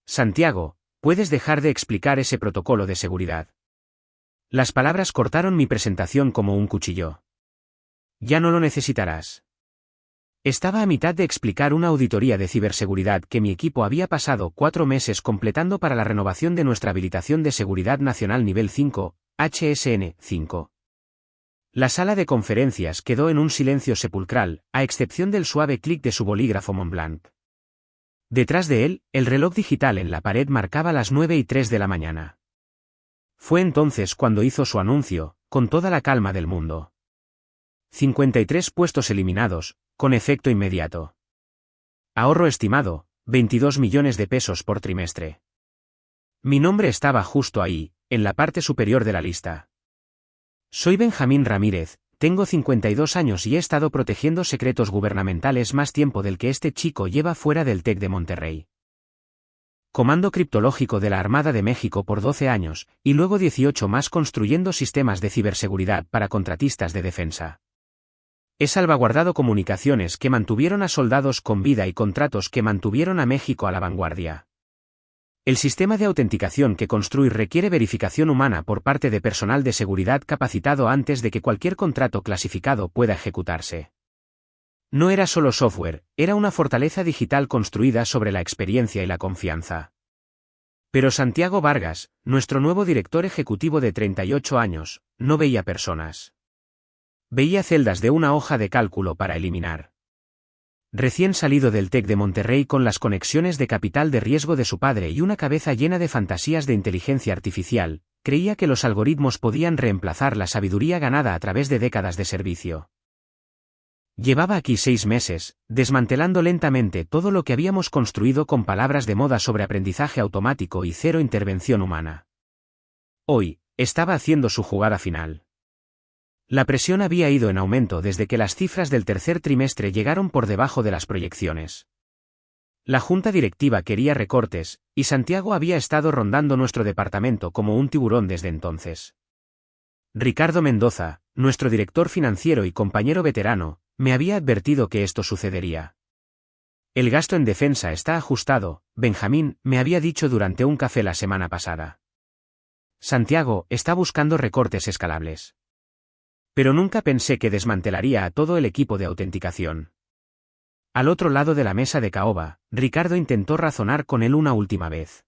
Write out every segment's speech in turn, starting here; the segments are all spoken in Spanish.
Santiago, ¿puedes dejar de explicar ese protocolo de seguridad? Las palabras cortaron mi presentación como un cuchillo. Ya no lo necesitarás. Estaba a mitad de explicar una auditoría de ciberseguridad que mi equipo había pasado 4 meses completando para la renovación de nuestra habilitación de seguridad nacional nivel 5, HSN 5. La sala de conferencias quedó en un silencio sepulcral, a excepción del suave clic de su bolígrafo Montblanc. Detrás de él, el reloj digital en la pared marcaba las 9:03 de la mañana. Fue entonces cuando hizo su anuncio, con toda la calma del mundo. 53 puestos eliminados, con efecto inmediato. Ahorro estimado, 22 millones de pesos por trimestre. Mi nombre estaba justo ahí, en la parte superior de la lista. Soy Benjamín Ramírez, tengo 52 años y he estado protegiendo secretos gubernamentales más tiempo del que este chico lleva fuera del TEC de Monterrey. Comando criptológico de la Armada de México por 12 años, y luego 18 más construyendo sistemas de ciberseguridad para contratistas de defensa. He salvaguardado comunicaciones que mantuvieron a soldados con vida y contratos que mantuvieron a México a la vanguardia. El sistema de autenticación que construí requiere verificación humana por parte de personal de seguridad capacitado antes de que cualquier contrato clasificado pueda ejecutarse. No era solo software, era una fortaleza digital construida sobre la experiencia y la confianza. Pero Santiago Vargas, nuestro nuevo director ejecutivo de 38 años, no veía personas. Veía celdas de una hoja de cálculo para eliminar. Recién salido del TEC de Monterrey con las conexiones de capital de riesgo de su padre y una cabeza llena de fantasías de inteligencia artificial, creía que los algoritmos podían reemplazar la sabiduría ganada a través de décadas de servicio. Llevaba aquí 6 meses, desmantelando lentamente todo lo que habíamos construido con palabras de moda sobre aprendizaje automático y cero intervención humana. Hoy, estaba haciendo su jugada final. La presión había ido en aumento desde que las cifras del tercer trimestre llegaron por debajo de las proyecciones. La junta directiva quería recortes, y Santiago había estado rondando nuestro departamento como un tiburón desde entonces. Ricardo Mendoza, nuestro director financiero y compañero veterano, me había advertido que esto sucedería. El gasto en defensa está ajustado, Benjamín, me había dicho durante un café la semana pasada. Santiago está buscando recortes escalables. Pero nunca pensé que desmantelaría a todo el equipo de autenticación. Al otro lado de la mesa de caoba, Ricardo intentó razonar con él una última vez.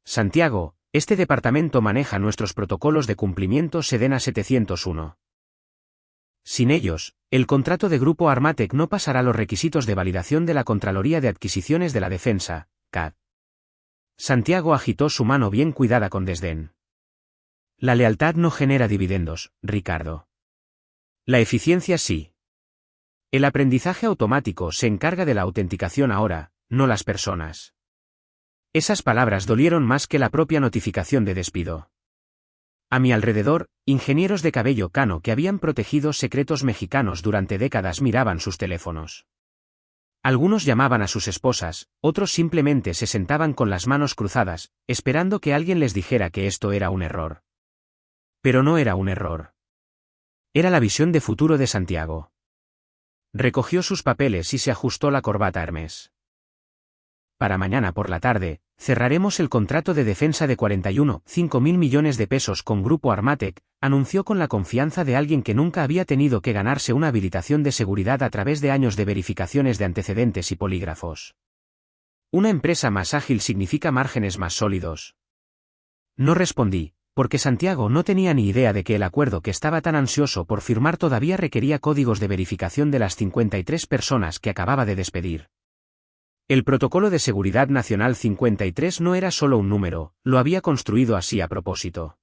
Santiago, este departamento maneja nuestros protocolos de cumplimiento SEDENA 701. Sin ellos, el contrato de Grupo Armatec no pasará los requisitos de validación de la Contraloría de Adquisiciones de la Defensa, CAD. Santiago agitó su mano bien cuidada con desdén. La lealtad no genera dividendos, Ricardo. La eficiencia sí. El aprendizaje automático se encarga de la autenticación ahora, no las personas. Esas palabras dolieron más que la propia notificación de despido. A mi alrededor, ingenieros de cabello cano que habían protegido secretos mexicanos durante décadas miraban sus teléfonos. Algunos llamaban a sus esposas, otros simplemente se sentaban con las manos cruzadas, esperando que alguien les dijera que esto era un error. Pero no era un error. Era la visión de futuro de Santiago. Recogió sus papeles y se ajustó la corbata Hermes. Para mañana por la tarde, cerraremos el contrato de defensa de 41,5 mil millones de pesos con Grupo Armatec, anunció con la confianza de alguien que nunca había tenido que ganarse una habilitación de seguridad a través de años de verificaciones de antecedentes y polígrafos. Una empresa más ágil significa márgenes más sólidos. No respondí, porque Santiago no tenía ni idea de que el acuerdo que estaba tan ansioso por firmar todavía requería códigos de verificación de las 53 personas que acababa de despedir. El Protocolo de Seguridad Nacional 53 no era solo un número, lo había construido así a propósito.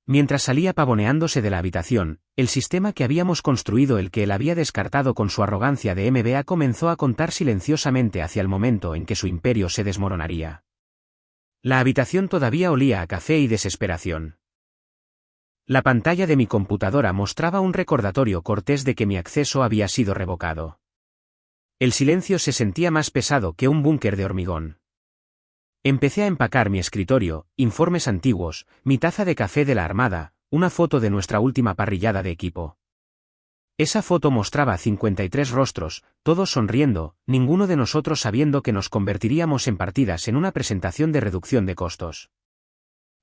Mientras salía pavoneándose de la habitación, el sistema que habíamos construido, el que él había descartado con su arrogancia de MBA, comenzó a contar silenciosamente hacia el momento en que su imperio se desmoronaría. La habitación todavía olía a café y desesperación. La pantalla de mi computadora mostraba un recordatorio cortés de que mi acceso había sido revocado. El silencio se sentía más pesado que un búnker de hormigón. Empecé a empacar mi escritorio, informes antiguos, mi taza de café de la Armada, una foto de nuestra última parrillada de equipo. Esa foto mostraba 53 rostros, todos sonriendo, ninguno de nosotros sabiendo que nos convertiríamos en partidas en una presentación de reducción de costos.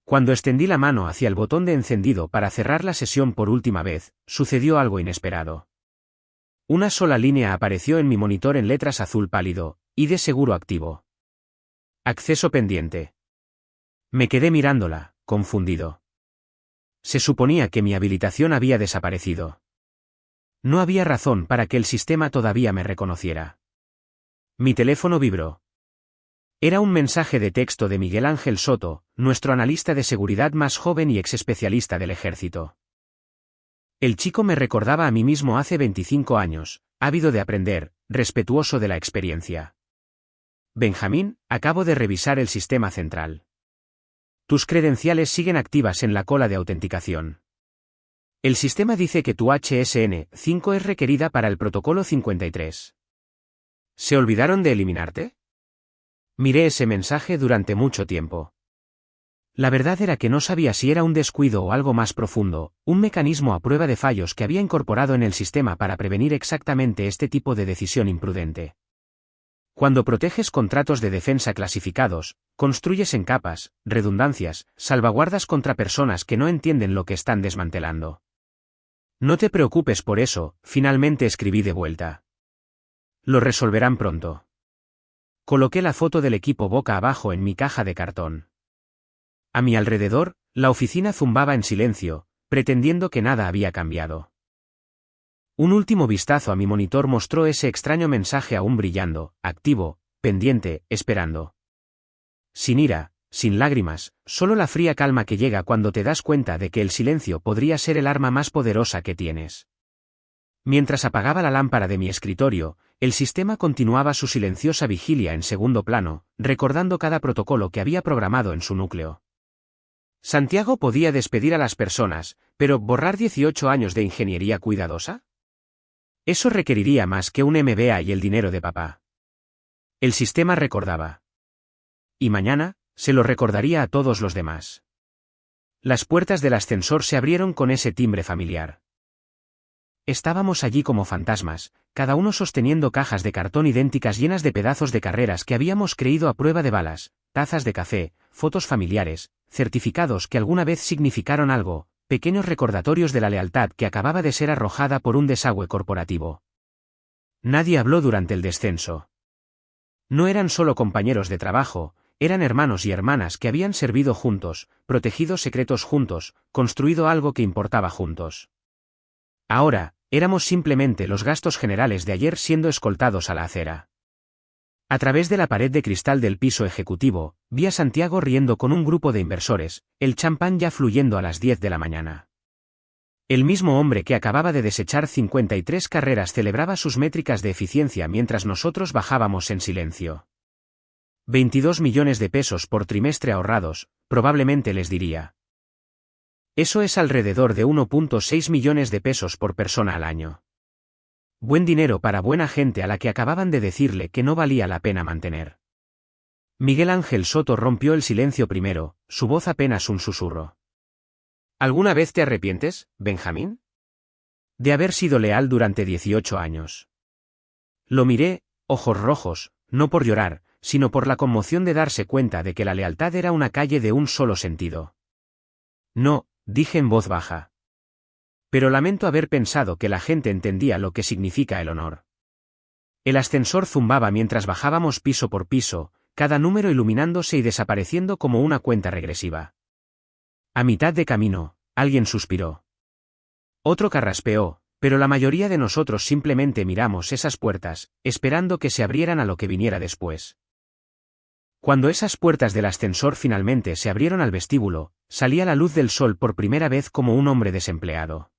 Cuando extendí la mano hacia el botón de encendido para cerrar la sesión por última vez, sucedió algo inesperado. Una sola línea apareció en mi monitor en letras azul pálido, y de seguro activo. Acceso pendiente. Me quedé mirándola, confundido. Se suponía que mi habilitación había desaparecido. No había razón para que el sistema todavía me reconociera. Mi teléfono vibró. Era un mensaje de texto de Miguel Ángel Soto, nuestro analista de seguridad más joven y ex especialista del ejército. El chico me recordaba a mí mismo hace 25 años, ávido de aprender, respetuoso de la experiencia. Benjamín, acabo de revisar el sistema central. Tus credenciales siguen activas en la cola de autenticación. El sistema dice que tu HSN5 es requerida para el protocolo 53. ¿Se olvidaron de eliminarte? Miré ese mensaje durante mucho tiempo. La verdad era que no sabía si era un descuido o algo más profundo, un mecanismo a prueba de fallos que había incorporado en el sistema para prevenir exactamente este tipo de decisión imprudente. Cuando proteges contratos de defensa clasificados, construyes en capas, redundancias, salvaguardas contra personas que no entienden lo que están desmantelando. No te preocupes por eso, finalmente escribí de vuelta. Lo resolverán pronto. Coloqué la foto del equipo boca abajo en mi caja de cartón. A mi alrededor, la oficina zumbaba en silencio, pretendiendo que nada había cambiado. Un último vistazo a mi monitor mostró ese extraño mensaje aún brillando, activo, pendiente, esperando. Sin ira, sin lágrimas, solo la fría calma que llega cuando te das cuenta de que el silencio podría ser el arma más poderosa que tienes. Mientras apagaba la lámpara de mi escritorio, el sistema continuaba su silenciosa vigilia en segundo plano, recordando cada protocolo que había programado en su núcleo. Santiago podía despedir a las personas, pero ¿borrar 18 años de ingeniería cuidadosa? Eso requeriría más que un MBA y el dinero de papá. El sistema recordaba. Y mañana, se lo recordaría a todos los demás. Las puertas del ascensor se abrieron con ese timbre familiar. Estábamos allí como fantasmas, cada uno sosteniendo cajas de cartón idénticas llenas de pedazos de carreras que habíamos creído a prueba de balas, tazas de café, fotos familiares, certificados que alguna vez significaron algo, pequeños recordatorios de la lealtad que acababa de ser arrojada por un desagüe corporativo. Nadie habló durante el descenso. No eran solo compañeros de trabajo, eran hermanos y hermanas que habían servido juntos, protegido secretos juntos, construido algo que importaba juntos. Ahora, éramos simplemente los gastos generales de ayer siendo escoltados a la acera. A través de la pared de cristal del piso ejecutivo, vi a Santiago riendo con un grupo de inversores, el champán ya fluyendo a las 10 de la mañana. El mismo hombre que acababa de desechar 53 carreras celebraba sus métricas de eficiencia mientras nosotros bajábamos en silencio. 22 millones de pesos por trimestre ahorrados, probablemente les diría. Eso es alrededor de 1.6 millones de pesos por persona al año. Buen dinero para buena gente a la que acababan de decirle que no valía la pena mantener. Miguel Ángel Soto rompió el silencio primero, su voz apenas un susurro. ¿Alguna vez te arrepientes, Benjamín? De haber sido leal durante 18 años. Lo miré, ojos rojos, no por llorar, sino por la conmoción de darse cuenta de que la lealtad era una calle de un solo sentido. No, dije en voz baja. Pero lamento haber pensado que la gente entendía lo que significa el honor. El ascensor zumbaba mientras bajábamos piso por piso, cada número iluminándose y desapareciendo como una cuenta regresiva. A mitad de camino, alguien suspiró. Otro carraspeó, pero la mayoría de nosotros simplemente miramos esas puertas, esperando que se abrieran a lo que viniera después. Cuando esas puertas del ascensor finalmente se abrieron al vestíbulo, salía la luz del sol por primera vez como un hombre desempleado.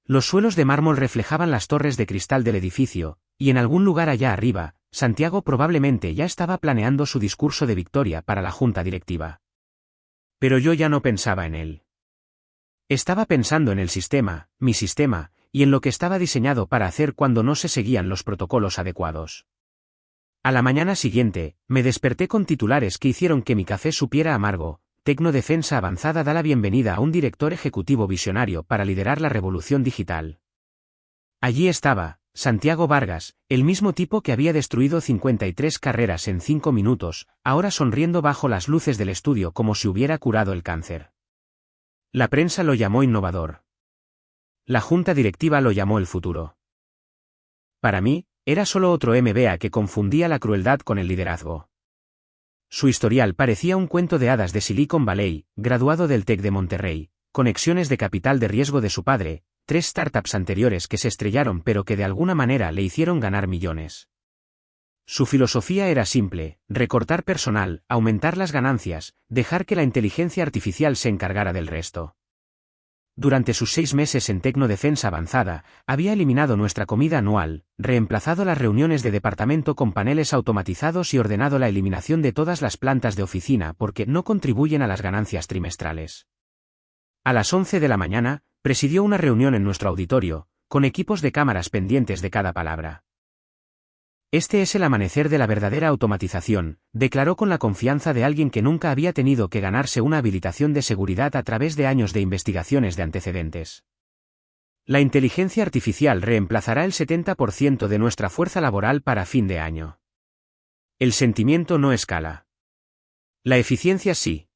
Los suelos de mármol reflejaban las torres de cristal del edificio, y en algún lugar allá arriba, Santiago probablemente ya estaba planeando su discurso de victoria para la junta directiva. Pero yo ya no pensaba en él. Estaba pensando en el sistema, mi sistema, y en lo que estaba diseñado para hacer cuando no se seguían los protocolos adecuados. A la mañana siguiente, me desperté con titulares que hicieron que mi café supiera amargo. Tecnodefensa Avanzada da la bienvenida a un director ejecutivo visionario para liderar la revolución digital. Allí estaba, Santiago Vargas, el mismo tipo que había destruido 53 carreras en 5 minutos, ahora sonriendo bajo las luces del estudio como si hubiera curado el cáncer. La prensa lo llamó innovador. La junta directiva lo llamó el futuro. Para mí, era solo otro MBA que confundía la crueldad con el liderazgo. Su historial parecía un cuento de hadas de Silicon Valley, graduado del TEC de Monterrey, conexiones de capital de riesgo de su padre, 3 startups anteriores que se estrellaron pero que de alguna manera le hicieron ganar millones. Su filosofía era simple: recortar personal, aumentar las ganancias, dejar que la inteligencia artificial se encargara del resto. Durante sus 6 meses en Tecnodefensa Avanzada, había eliminado nuestra comida anual, reemplazado las reuniones de departamento con paneles automatizados y ordenado la eliminación de todas las plantas de oficina porque no contribuyen a las ganancias trimestrales. A las 11 de la mañana, presidió una reunión en nuestro auditorio, con equipos de cámaras pendientes de cada palabra. Este es el amanecer de la verdadera automatización, declaró con la confianza de alguien que nunca había tenido que ganarse una habilitación de seguridad a través de años de investigaciones de antecedentes. La inteligencia artificial reemplazará el 70% de nuestra fuerza laboral para fin de año. El sentimiento no escala. La eficiencia sí.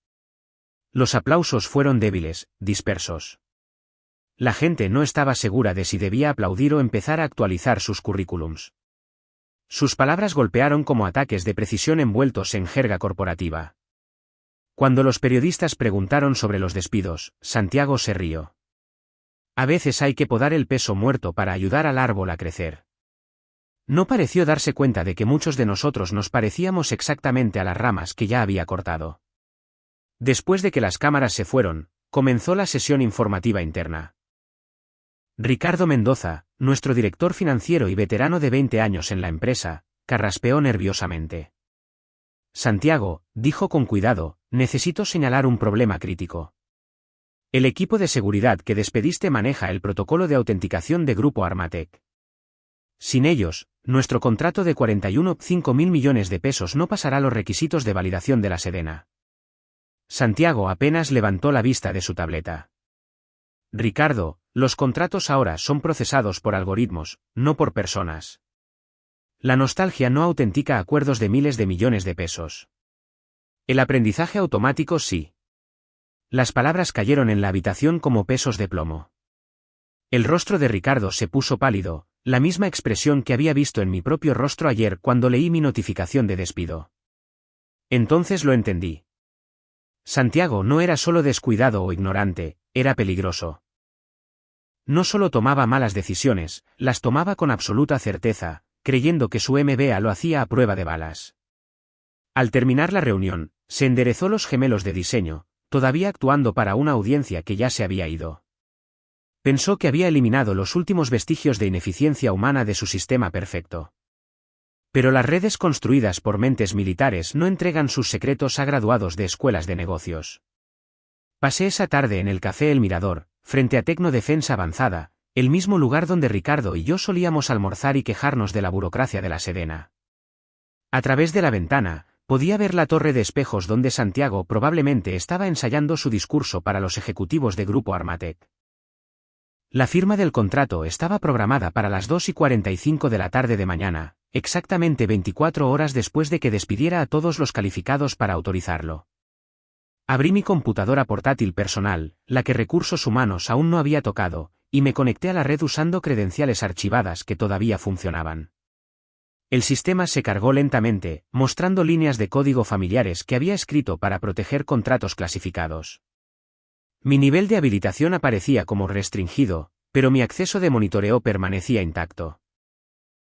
Los aplausos fueron débiles, dispersos. La gente no estaba segura de si debía aplaudir o empezar a actualizar sus currículums. Sus palabras golpearon como ataques de precisión envueltos en jerga corporativa. Cuando los periodistas preguntaron sobre los despidos, Santiago se rió. A veces hay que podar el peso muerto para ayudar al árbol a crecer. No pareció darse cuenta de que muchos de nosotros nos parecíamos exactamente a las ramas que ya había cortado. Después de que las cámaras se fueron, comenzó la sesión informativa interna. Ricardo Mendoza, nuestro director financiero y veterano de 20 años en la empresa, carraspeó nerviosamente. Santiago, dijo con cuidado, necesito señalar un problema crítico. El equipo de seguridad que despediste maneja el protocolo de autenticación de Grupo Armatec. Sin ellos, nuestro contrato de 41,5 mil millones de pesos no pasará los requisitos de validación de la Sedena. Santiago apenas levantó la vista de su tableta. Ricardo, los contratos ahora son procesados por algoritmos, no por personas. La nostalgia no autentica acuerdos de miles de millones de pesos. El aprendizaje automático sí. Las palabras cayeron en la habitación como pesos de plomo. El rostro de Ricardo se puso pálido, la misma expresión que había visto en mi propio rostro ayer cuando leí mi notificación de despido. Entonces lo entendí. Santiago no era solo descuidado o ignorante, era peligroso. No solo tomaba malas decisiones, las tomaba con absoluta certeza, creyendo que su MBA lo hacía a prueba de balas. Al terminar la reunión, se enderezó los gemelos de diseño, todavía actuando para una audiencia que ya se había ido. Pensó que había eliminado los últimos vestigios de ineficiencia humana de su sistema perfecto. Pero las redes construidas por mentes militares no entregan sus secretos a graduados de escuelas de negocios. Pasé esa tarde en el Café El Mirador, frente a Tecnodefensa Avanzada, el mismo lugar donde Ricardo y yo solíamos almorzar y quejarnos de la burocracia de la Sedena. A través de la ventana, podía ver la torre de espejos donde Santiago probablemente estaba ensayando su discurso para los ejecutivos de Grupo Armatec. La firma del contrato estaba programada para las 2:45 de la tarde de mañana, exactamente 24 horas después de que despidiera a todos los calificados para autorizarlo. Abrí mi computadora portátil personal, la que Recursos Humanos aún no había tocado, y me conecté a la red usando credenciales archivadas que todavía funcionaban. El sistema se cargó lentamente, mostrando líneas de código familiares que había escrito para proteger contratos clasificados. Mi nivel de habilitación aparecía como restringido, pero mi acceso de monitoreo permanecía intacto.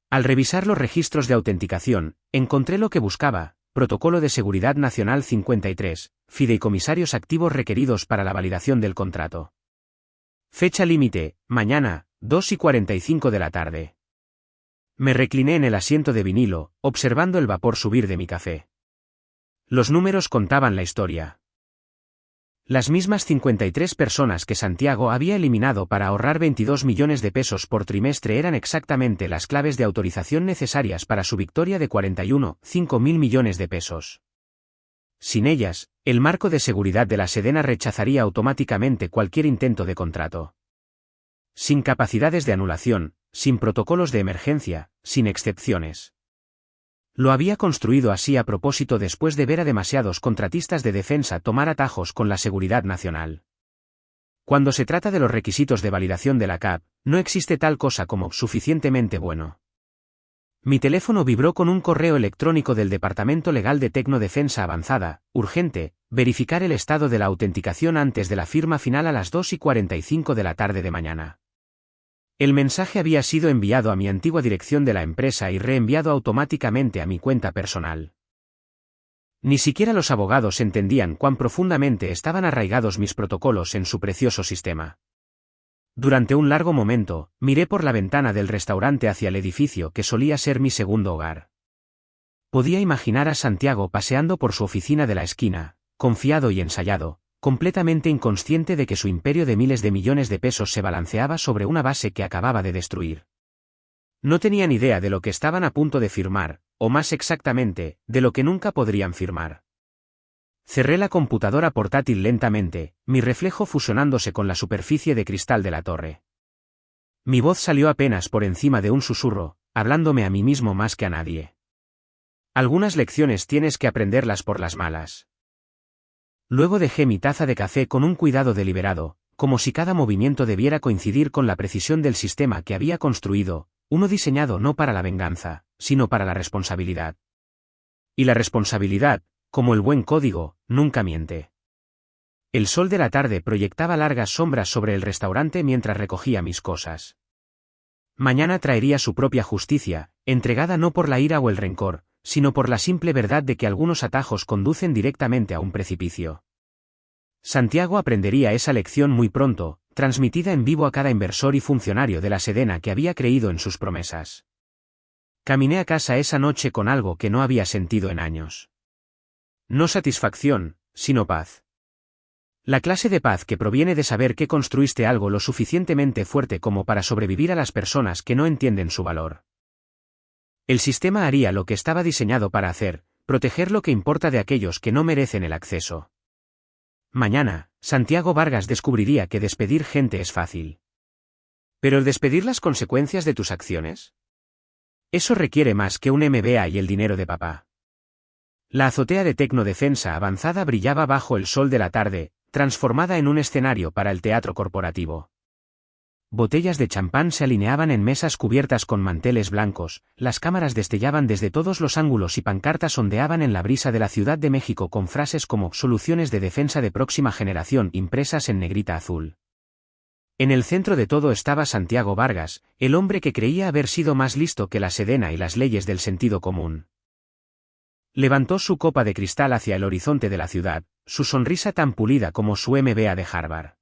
Al revisar los registros de autenticación, encontré lo que buscaba: Protocolo de Seguridad Nacional 53, fideicomisarios activos requeridos para la validación del contrato. Fecha límite, mañana, 2:45 de la tarde. Me recliné en el asiento de vinilo, observando el vapor subir de mi café. Los números contaban la historia. Las mismas 53 personas que Santiago había eliminado para ahorrar 22 millones de pesos por trimestre eran exactamente las claves de autorización necesarias para su victoria de 41,5 mil millones de pesos. Sin ellas, el marco de seguridad de la Sedena rechazaría automáticamente cualquier intento de contrato. Sin capacidades de anulación, sin protocolos de emergencia, sin excepciones. Lo había construido así a propósito después de ver a demasiados contratistas de defensa tomar atajos con la seguridad nacional. Cuando se trata de los requisitos de validación de la CAP, no existe tal cosa como suficientemente bueno. Mi teléfono vibró con un correo electrónico del Departamento Legal de Tecnodefensa Avanzada, urgente, verificar el estado de la autenticación antes de la firma final a las 2:45 de la tarde de mañana. El mensaje había sido enviado a mi antigua dirección de la empresa y reenviado automáticamente a mi cuenta personal. Ni siquiera los abogados entendían cuán profundamente estaban arraigados mis protocolos en su precioso sistema. Durante un largo momento, miré por la ventana del restaurante hacia el edificio que solía ser mi segundo hogar. Podía imaginar a Santiago paseando por su oficina de la esquina, confiado y ensayado, completamente inconsciente de que su imperio de miles de millones de pesos se balanceaba sobre una base que acababa de destruir. No tenían idea de lo que estaban a punto de firmar, o más exactamente, de lo que nunca podrían firmar. Cerré la computadora portátil lentamente, mi reflejo fusionándose con la superficie de cristal de la torre. Mi voz salió apenas por encima de un susurro, hablándome a mí mismo más que a nadie. Algunas lecciones tienes que aprenderlas por las malas. Luego dejé mi taza de café con un cuidado deliberado, como si cada movimiento debiera coincidir con la precisión del sistema que había construido, uno diseñado no para la venganza, sino para la responsabilidad. Y la responsabilidad, como el buen código, nunca miente. El sol de la tarde proyectaba largas sombras sobre el restaurante mientras recogía mis cosas. Mañana traería su propia justicia, entregada no por la ira o el rencor, sino por la simple verdad de que algunos atajos conducen directamente a un precipicio. Santiago aprendería esa lección muy pronto, transmitida en vivo a cada inversor y funcionario de la Sedena que había creído en sus promesas. Caminé a casa esa noche con algo que no había sentido en años. No satisfacción, sino paz. La clase de paz que proviene de saber que construiste algo lo suficientemente fuerte como para sobrevivir a las personas que no entienden su valor. El sistema haría lo que estaba diseñado para hacer, proteger lo que importa de aquellos que no merecen el acceso. Mañana, Santiago Vargas descubriría que despedir gente es fácil. ¿Pero el despedir las consecuencias de tus acciones? Eso requiere más que un MBA y el dinero de papá. La azotea de Tecnodefensa Avanzada brillaba bajo el sol de la tarde, transformada en un escenario para el teatro corporativo. Botellas de champán se alineaban en mesas cubiertas con manteles blancos, las cámaras destellaban desde todos los ángulos y pancartas ondeaban en la brisa de la Ciudad de México con frases como «Soluciones de defensa de próxima generación» impresas en negrita azul. En el centro de todo estaba Santiago Vargas, el hombre que creía haber sido más listo que la Sedena y las leyes del sentido común. Levantó su copa de cristal hacia el horizonte de la ciudad, su sonrisa tan pulida como su MBA de Harvard.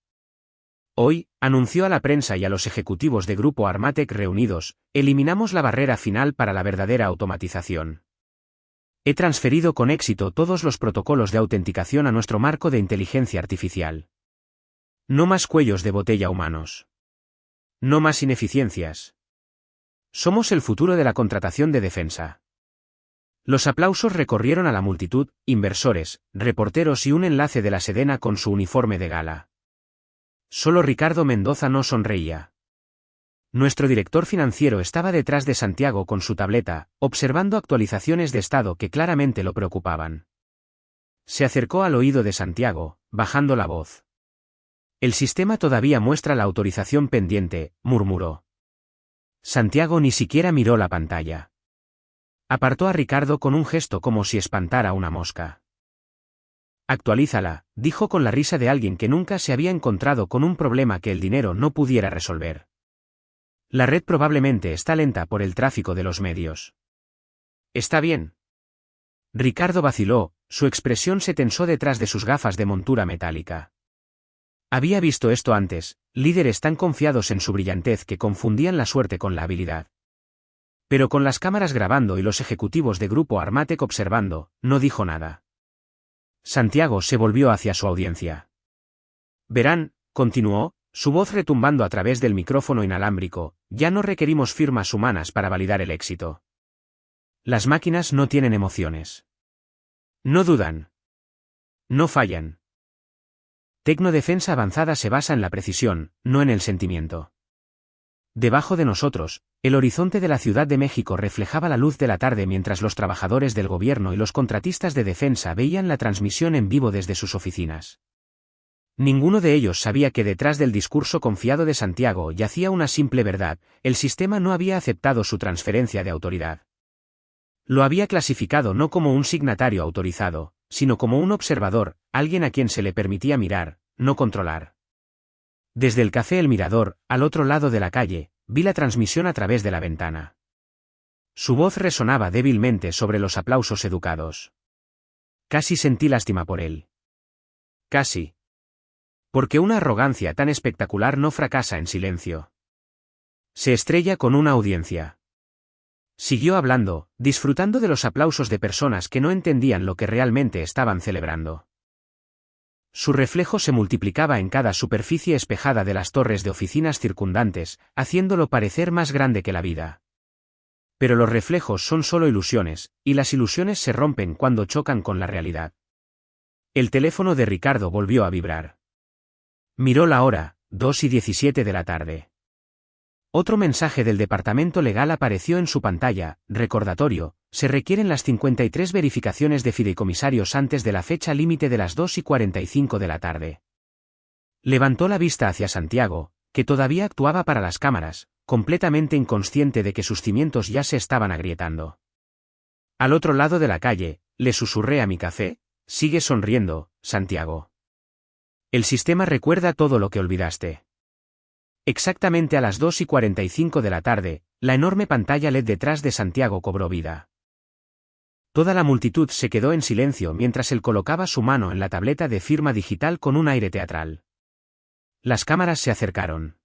Hoy, anunció a la prensa y a los ejecutivos de Grupo Armatec reunidos, eliminamos la barrera final para la verdadera automatización. He transferido con éxito todos los protocolos de autenticación a nuestro marco de inteligencia artificial. No más cuellos de botella humanos. No más ineficiencias. Somos el futuro de la contratación de defensa. Los aplausos recorrieron a la multitud, inversores, reporteros y un enlace de la Sedena con su uniforme de gala. Solo Ricardo Mendoza no sonreía. Nuestro director financiero estaba detrás de Santiago con su tableta, observando actualizaciones de estado que claramente lo preocupaban. Se acercó al oído de Santiago, bajando la voz. El sistema todavía muestra la autorización pendiente, murmuró. Santiago ni siquiera miró la pantalla. Apartó a Ricardo con un gesto como si espantara una mosca. Actualízala, dijo con la risa de alguien que nunca se había encontrado con un problema que el dinero no pudiera resolver. La red probablemente está lenta por el tráfico de los medios. Está bien. Ricardo vaciló, su expresión se tensó detrás de sus gafas de montura metálica. Había visto esto antes, líderes tan confiados en su brillantez que confundían la suerte con la habilidad. Pero con las cámaras grabando y los ejecutivos de Grupo Armatec observando, no dijo nada. Santiago se volvió hacia su audiencia. Verán, continuó, su voz retumbando a través del micrófono inalámbrico, ya no requerimos firmas humanas para validar el éxito. Las máquinas no tienen emociones. No dudan. No fallan. Tecnodefensa Avanzada se basa en la precisión, no en el sentimiento. Debajo de nosotros, el horizonte de la Ciudad de México reflejaba la luz de la tarde mientras los trabajadores del gobierno y los contratistas de defensa veían la transmisión en vivo desde sus oficinas. Ninguno de ellos sabía que detrás del discurso confiado de Santiago yacía una simple verdad: el sistema no había aceptado su transferencia de autoridad. Lo había clasificado no como un signatario autorizado, sino como un observador, alguien a quien se le permitía mirar, no controlar. Desde el café El Mirador, al otro lado de la calle, vi la transmisión a través de la ventana. Su voz resonaba débilmente sobre los aplausos educados. Casi sentí lástima por él. Casi. Porque una arrogancia tan espectacular no fracasa en silencio. Se estrella con una audiencia. Siguió hablando, disfrutando de los aplausos de personas que no entendían lo que realmente estaban celebrando. Su reflejo se multiplicaba en cada superficie espejada de las torres de oficinas circundantes, haciéndolo parecer más grande que la vida. Pero los reflejos son solo ilusiones, y las ilusiones se rompen cuando chocan con la realidad. El teléfono de Ricardo volvió a vibrar. Miró la hora, 2:17 de la tarde. Otro mensaje del departamento legal apareció en su pantalla: recordatorio, se requieren las 53 verificaciones de fideicomisarios antes de la fecha límite de las 2:45 de la tarde. Levantó la vista hacia Santiago, que todavía actuaba para las cámaras, completamente inconsciente de que sus cimientos ya se estaban agrietando. Al otro lado de la calle, le susurré a mi café: sigue sonriendo, Santiago. El sistema recuerda todo lo que olvidaste. Exactamente a las 2:45 de la tarde, la enorme pantalla LED detrás de Santiago cobró vida. Toda la multitud se quedó en silencio mientras él colocaba su mano en la tableta de firma digital con un aire teatral. Las cámaras se acercaron.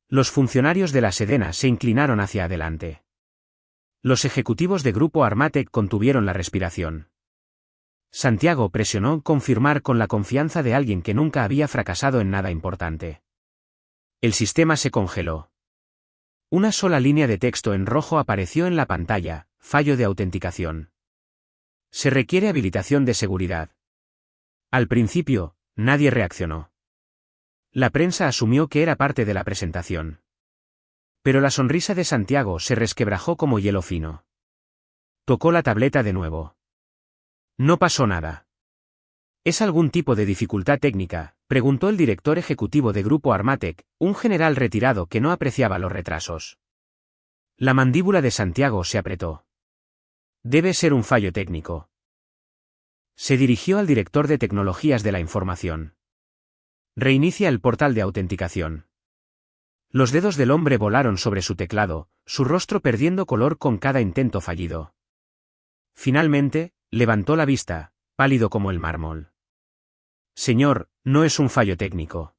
Los funcionarios de la Sedena se inclinaron hacia adelante. Los ejecutivos de Grupo Armatec contuvieron la respiración. Santiago presionó confirmar con la confianza de alguien que nunca había fracasado en nada importante. El sistema se congeló. Una sola línea de texto en rojo apareció en la pantalla: fallo de autenticación. Se requiere habilitación de seguridad. Al principio, nadie reaccionó. La prensa asumió que era parte de la presentación. Pero la sonrisa de Santiago se resquebrajó como hielo fino. Tocó la tableta de nuevo. No pasó nada. ¿Es algún tipo de dificultad técnica?, preguntó el director ejecutivo de Grupo Armatec, un general retirado que no apreciaba los retrasos. La mandíbula de Santiago se apretó. Debe ser un fallo técnico. Se dirigió al director de tecnologías de la información. Reinicia el portal de autenticación. Los dedos del hombre volaron sobre su teclado, su rostro perdiendo color con cada intento fallido. Finalmente, levantó la vista, pálido como el mármol. Señor, no es un fallo técnico.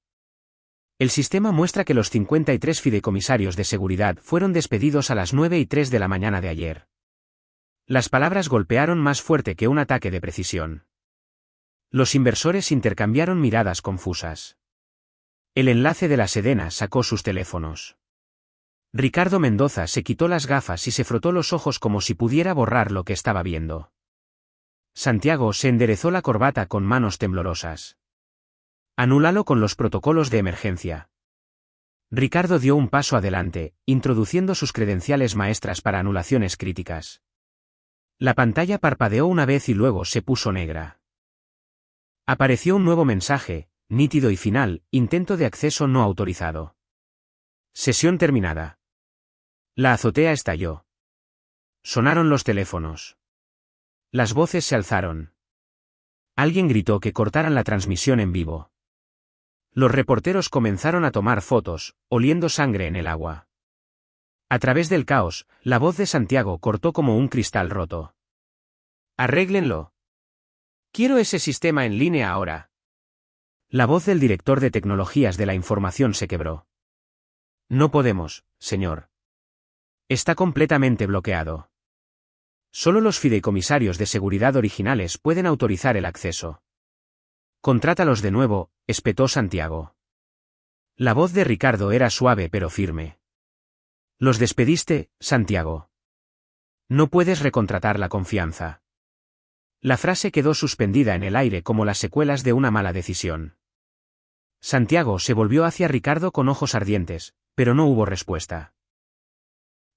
El sistema muestra que los 53 fideicomisarios de seguridad fueron despedidos a las 9:03 de la mañana de ayer. Las palabras golpearon más fuerte que un ataque de precisión. Los inversores intercambiaron miradas confusas. El enlace de la Sedena sacó sus teléfonos. Ricardo Mendoza se quitó las gafas y se frotó los ojos como si pudiera borrar lo que estaba viendo. Santiago se enderezó la corbata con manos temblorosas. Anúlalo con los protocolos de emergencia. Ricardo dio un paso adelante, introduciendo sus credenciales maestras para anulaciones críticas. La pantalla parpadeó una vez y luego se puso negra. Apareció un nuevo mensaje, nítido y final: intento de acceso no autorizado. Sesión terminada. La azotea estalló. Sonaron los teléfonos. Las voces se alzaron. Alguien gritó que cortaran la transmisión en vivo. Los reporteros comenzaron a tomar fotos, oliendo sangre en el agua. A través del caos, la voz de Santiago cortó como un cristal roto. Arréglenlo. Quiero ese sistema en línea ahora. La voz del director de tecnologías de la información se quebró. No podemos, señor. Está completamente bloqueado. Solo los fideicomisarios de seguridad originales pueden autorizar el acceso. Contrátalos de nuevo, espetó Santiago. La voz de Ricardo era suave pero firme. Los despediste, Santiago. No puedes recontratar la confianza. La frase quedó suspendida en el aire como las secuelas de una mala decisión. Santiago se volvió hacia Ricardo con ojos ardientes. pero no hubo respuesta.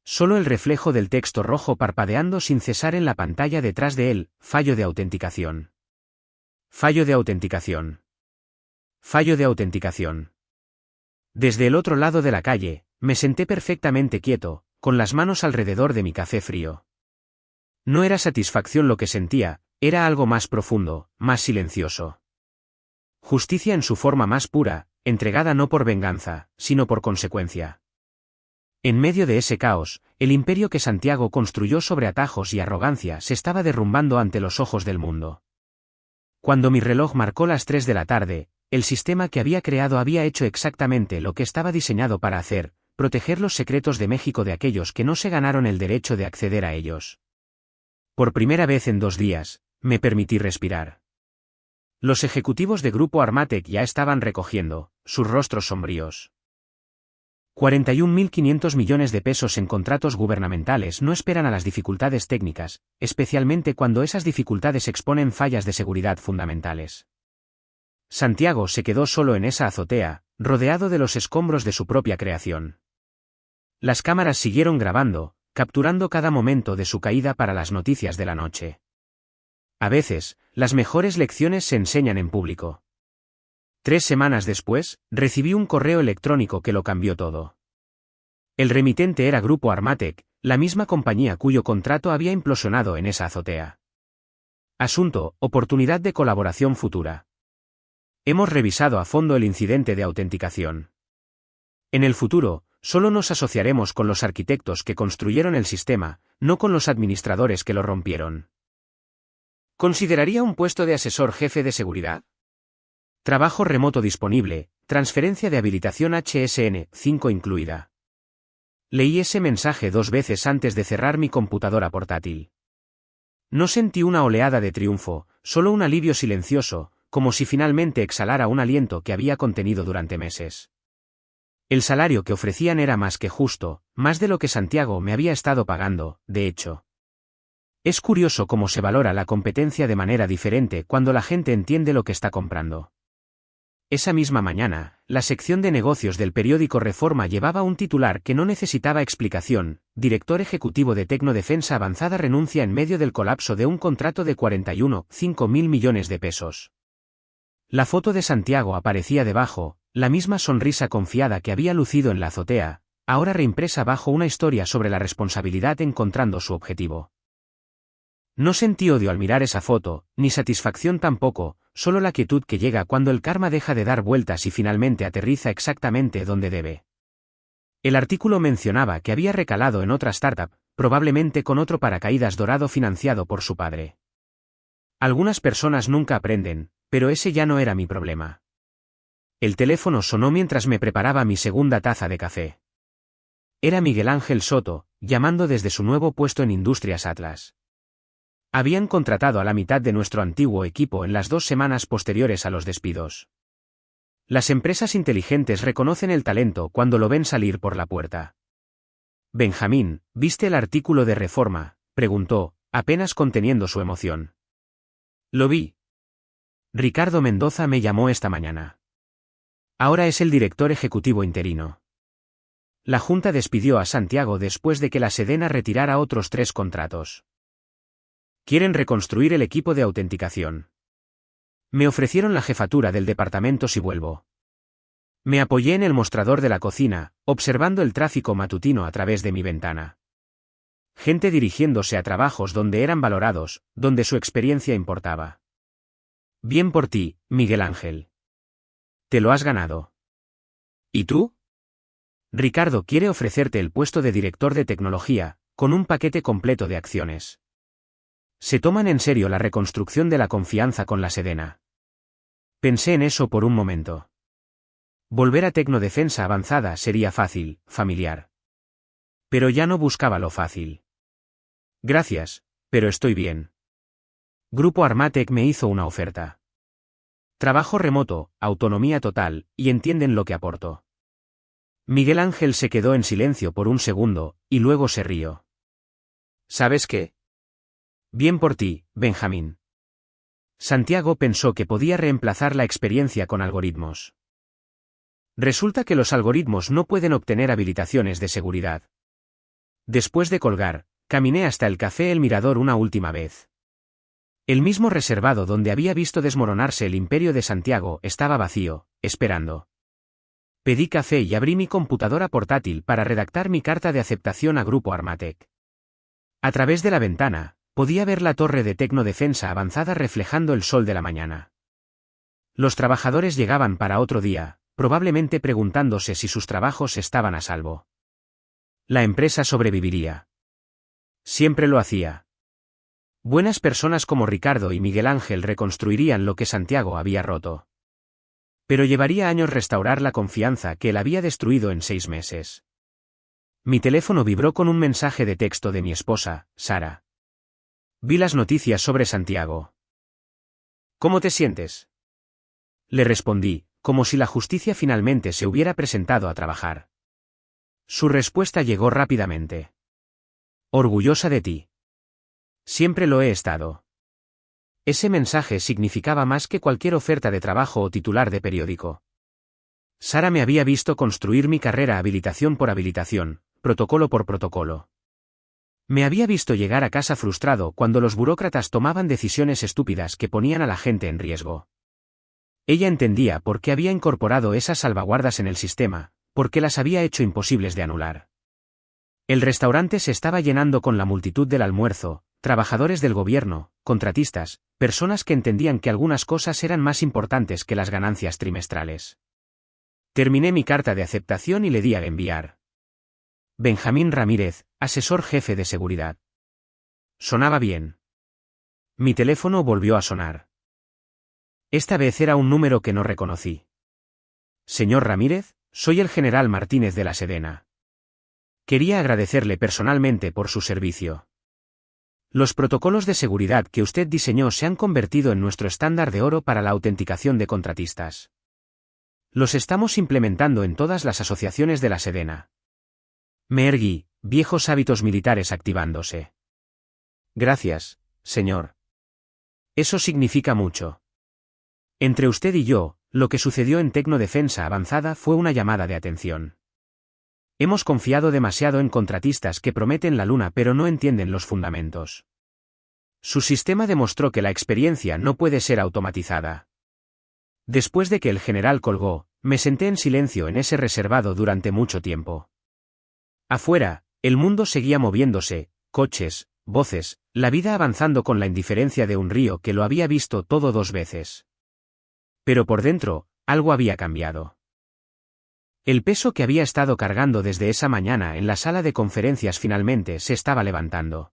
Solo el reflejo del texto rojo parpadeando sin cesar en la pantalla detrás de él: fallo de autenticación. Fallo de autenticación. Fallo de autenticación. Desde el otro lado de la calle, me senté perfectamente quieto, con las manos alrededor de mi café frío. No era satisfacción lo que sentía, era algo más profundo, más silencioso. Justicia en su forma más pura, entregada no por venganza, sino por consecuencia. En medio de ese caos, el imperio que Santiago construyó sobre atajos y arrogancia se estaba derrumbando ante los ojos del mundo. Cuando mi reloj marcó las 3 de la tarde, el sistema que había creado había hecho exactamente lo que estaba diseñado para hacer: proteger los secretos de México de aquellos que no se ganaron el derecho de acceder a ellos. Por primera vez en 2 días, me permití respirar. Los ejecutivos de Grupo Armatec ya estaban recogiendo, sus rostros sombríos. 41.500 millones de pesos en contratos gubernamentales no esperan a las dificultades técnicas, especialmente cuando esas dificultades exponen fallas de seguridad fundamentales. Santiago se quedó solo en esa azotea, rodeado de los escombros de su propia creación. Las cámaras siguieron grabando, capturando cada momento de su caída para las noticias de la noche. A veces, las mejores lecciones se enseñan en público. 3 semanas después, recibí un correo electrónico que lo cambió todo. El remitente era Grupo Armatec, la misma compañía cuyo contrato había implosionado en esa azotea. Asunto: oportunidad de colaboración futura. Hemos revisado a fondo el incidente de autenticación. En el futuro, solo nos asociaremos con los arquitectos que construyeron el sistema, no con los administradores que lo rompieron. ¿Consideraría un puesto de asesor jefe de seguridad? Trabajo remoto disponible, transferencia de habilitación HSN 5 incluida. Leí ese mensaje 2 veces antes de cerrar mi computadora portátil. No sentí una oleada de triunfo, solo un alivio silencioso, como si finalmente exhalara un aliento que había contenido durante meses. El salario que ofrecían era más que justo, más de lo que Santiago me había estado pagando, de hecho. Es curioso cómo se valora la competencia de manera diferente cuando la gente entiende lo que está comprando. Esa misma mañana, la sección de negocios del periódico Reforma llevaba un titular que no necesitaba explicación: director ejecutivo de Tecnodefensa Avanzada renuncia en medio del colapso de un contrato de 41,5 mil millones de pesos. La foto de Santiago aparecía debajo, la misma sonrisa confiada que había lucido en la azotea, ahora reimpresa bajo una historia sobre la responsabilidad encontrando su objetivo. No sentí odio al mirar esa foto, ni satisfacción tampoco, solo la quietud que llega cuando el karma deja de dar vueltas y finalmente aterriza exactamente donde debe. El artículo mencionaba que había recalado en otra startup, probablemente con otro paracaídas dorado financiado por su padre. Algunas personas nunca aprenden, pero ese ya no era mi problema. El teléfono sonó mientras me preparaba mi segunda taza de café. Era Miguel Ángel Soto, llamando desde su nuevo puesto en Industrias Atlas. Habían contratado a la mitad de nuestro antiguo equipo en las 2 semanas posteriores a los despidos. Las empresas inteligentes reconocen el talento cuando lo ven salir por la puerta. Benjamín, ¿viste el artículo de Reforma?, preguntó, apenas conteniendo su emoción. Lo vi. Ricardo Mendoza me llamó esta mañana. Ahora es el director ejecutivo interino. La Junta despidió a Santiago después de que la Sedena retirara otros 3 contratos. Quieren reconstruir el equipo de autenticación. Me ofrecieron la jefatura del departamento si vuelvo. Me apoyé en el mostrador de la cocina, observando el tráfico matutino a través de mi ventana. Gente dirigiéndose a trabajos donde eran valorados, donde su experiencia importaba. Bien por ti, Miguel Ángel. Te lo has ganado. ¿Y tú? Ricardo quiere ofrecerte el puesto de director de tecnología, con un paquete completo de acciones. Se toman en serio la reconstrucción de la confianza con la Sedena. Pensé en eso por un momento. Volver a Tecnodefensa Avanzada sería fácil, familiar. Pero ya no buscaba lo fácil. Gracias, pero estoy bien. Grupo Armatec me hizo una oferta. Trabajo remoto, autonomía total, y entienden lo que aporto. Miguel Ángel se quedó en silencio por un segundo, y luego se rió. ¿Sabes qué? Bien por ti, Benjamín. Santiago pensó que podía reemplazar la experiencia con algoritmos. Resulta que los algoritmos no pueden obtener habilitaciones de seguridad. Después de colgar, caminé hasta el café El Mirador una última vez. El mismo reservado donde había visto desmoronarse el Imperio de Santiago estaba vacío, esperando. Pedí café y abrí mi computadora portátil para redactar mi carta de aceptación a Grupo Armatec. A través de la ventana, podía ver la torre de Tecnodefensa avanzada reflejando el sol de la mañana. Los trabajadores llegaban para otro día, probablemente preguntándose si sus trabajos estaban a salvo. La empresa sobreviviría. Siempre lo hacía. Buenas personas como Ricardo y Miguel Ángel reconstruirían lo que Santiago había roto. Pero llevaría años restaurar la confianza que él había destruido en 6 meses. Mi teléfono vibró con un mensaje de texto de mi esposa, Sara. Vi las noticias sobre Santiago. ¿Cómo te sientes? Le respondí, como si la justicia finalmente se hubiera presentado a trabajar. Su respuesta llegó rápidamente. Orgullosa de ti. Siempre lo he estado. Ese mensaje significaba más que cualquier oferta de trabajo o titular de periódico. Sara me había visto construir mi carrera habilitación por habilitación, protocolo por protocolo. Me había visto llegar a casa frustrado cuando los burócratas tomaban decisiones estúpidas que ponían a la gente en riesgo. Ella entendía por qué había incorporado esas salvaguardas en el sistema, por qué las había hecho imposibles de anular. El restaurante se estaba llenando con la multitud del almuerzo, trabajadores del gobierno, contratistas, personas que entendían que algunas cosas eran más importantes que las ganancias trimestrales. Terminé mi carta de aceptación y le di a enviar. Benjamín Ramírez, asesor jefe de seguridad. Sonaba bien. Mi teléfono volvió a sonar. Esta vez era un número que no reconocí. Señor Ramírez, soy el general Martínez de la Sedena. Quería agradecerle personalmente por su servicio. Los protocolos de seguridad que usted diseñó se han convertido en nuestro estándar de oro para la autenticación de contratistas. Los estamos implementando en todas las asociaciones de la Sedena. Me erguí, viejos hábitos militares activándose. Gracias, señor. Eso significa mucho. Entre usted y yo, lo que sucedió en Tecnodefensa Avanzada fue una llamada de atención. Hemos confiado demasiado en contratistas que prometen la luna pero no entienden los fundamentos. Su sistema demostró que la experiencia no puede ser automatizada. Después de que el general colgó, me senté en silencio en ese reservado durante mucho tiempo. Afuera, el mundo seguía moviéndose, coches, voces, la vida avanzando con la indiferencia de un río que lo había visto todo 2 veces. Pero por dentro, algo había cambiado. El peso que había estado cargando desde esa mañana en la sala de conferencias finalmente se estaba levantando.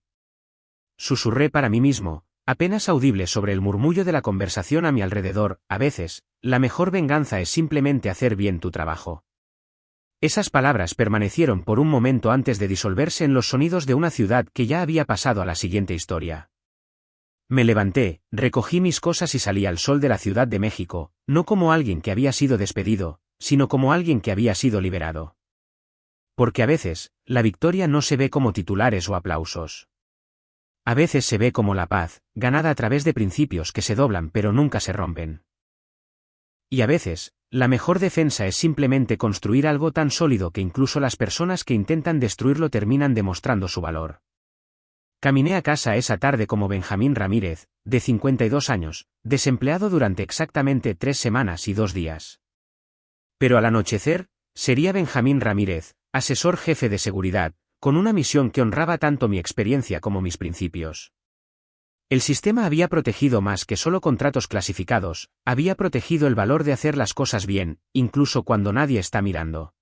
Susurré para mí mismo, apenas audible sobre el murmullo de la conversación a mi alrededor, a veces, la mejor venganza es simplemente hacer bien tu trabajo. Esas palabras permanecieron por un momento antes de disolverse en los sonidos de una ciudad que ya había pasado a la siguiente historia. Me levanté, recogí mis cosas y salí al sol de la Ciudad de México, no como alguien que había sido despedido, sino como alguien que había sido liberado. Porque a veces, la victoria no se ve como titulares o aplausos. A veces se ve como la paz, ganada a través de principios que se doblan pero nunca se rompen. Y a veces, la mejor defensa es simplemente construir algo tan sólido que incluso las personas que intentan destruirlo terminan demostrando su valor. Caminé a casa esa tarde como Benjamín Ramírez, de 52 años, desempleado durante exactamente 3 semanas y 2 días. Pero al anochecer, sería Benjamín Ramírez, asesor jefe de seguridad, con una misión que honraba tanto mi experiencia como mis principios. El sistema había protegido más que solo contratos clasificados, había protegido el valor de hacer las cosas bien, incluso cuando nadie está mirando.